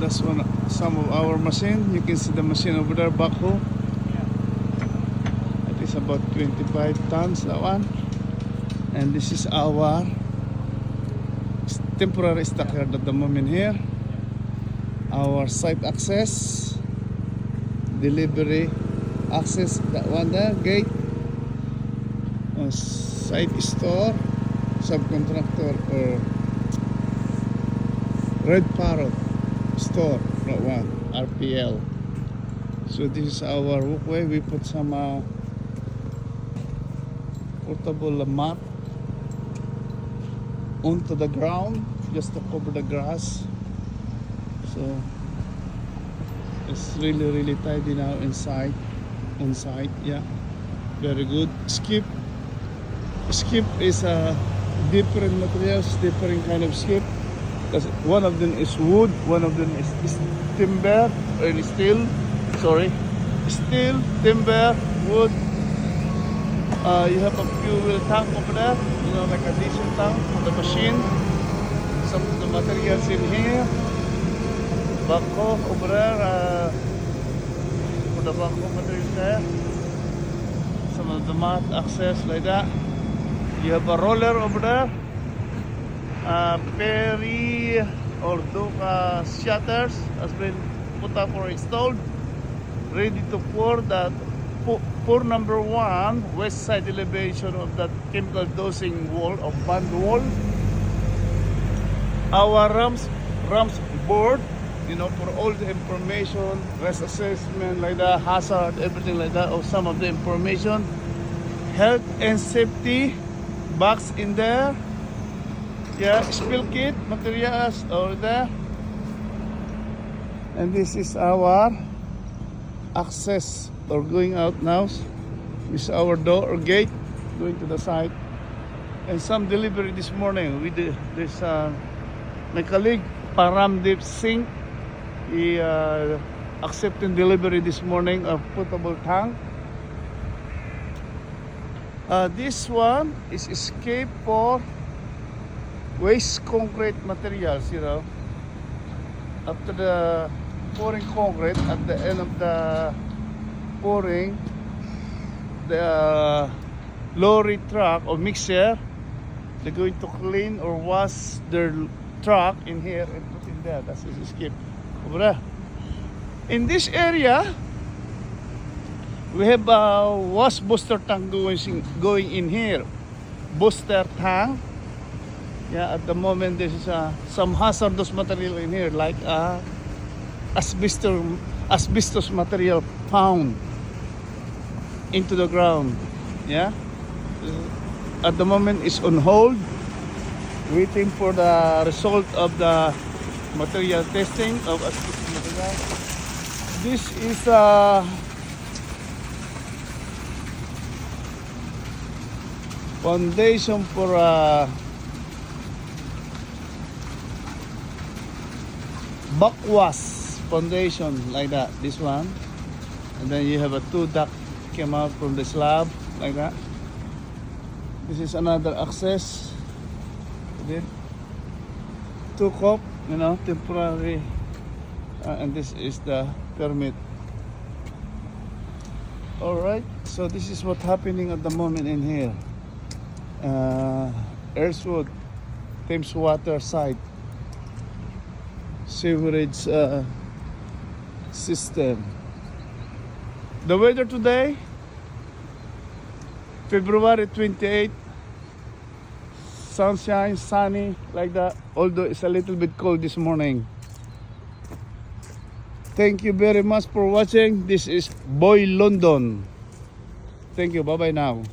that's some of our machine. You can see the machine over there, backhoe. It is about 25 tons, that one. And this is our temporary stockyard at the moment here. Our site access, delivery access, that one there, gate. Site store, subcontractor or Red Parrot store, that one, RPL. So this is our walkway. We put some portable mat onto the ground just to cover the grass. So it's really tidy now inside, on site. Yeah, very good. Skip is different materials, different kind of skip. One of them is wood, one of them is timber or steel. Sorry, steel, timber, wood. You have a fuel tank over there, you know, like a diesel tank for the machine. Some of the materials in here. Backhoe over there, for the backhoe materials there. Some of the mat access like that. You have a roller over there. Perry or Duca shutters has been put up or installed, ready to pour that. Pour number 1, west side elevation of that chemical dosing wall of band wall. Our ramps board, you know, for all the information, risk assessment like that, hazard, everything like that, or some of the information. Health and safety box in there. Yeah, spill kit materials over there. And this is our access or going out now. This is our door or gate going to the site. And some delivery this morning. We did this. My colleague Paramdeep Singh, he accepted delivery this morning of potable tank. This one is escape for waste concrete materials, you know. After the pouring concrete, at the end of the pouring, the lorry truck or mixer, they're going to clean or wash their truck in here and put in there. That's his escape over there. In this area, we have a wash booster tank going in here. Booster tank. Yeah, at the moment there is some hazardous material in here, like asbestos material found into the ground. Yeah, at the moment it's on hold, waiting for the result of the material testing of asbestos material. This is foundation for backwash foundation, like that, this one. And then you have a 2 duct came out from the slab like that. This is another access. Okay. 2 cup, you know, temporary, and this is the permit. All right, so this is what's happening at the moment in here. Earthwood, Thames Water site, sewerage system. The weather today, February 28, sunshine, sunny, like that, although it's a little bit cold this morning. Thank you very much for watching. This is Boy London. Thank you. Bye bye now.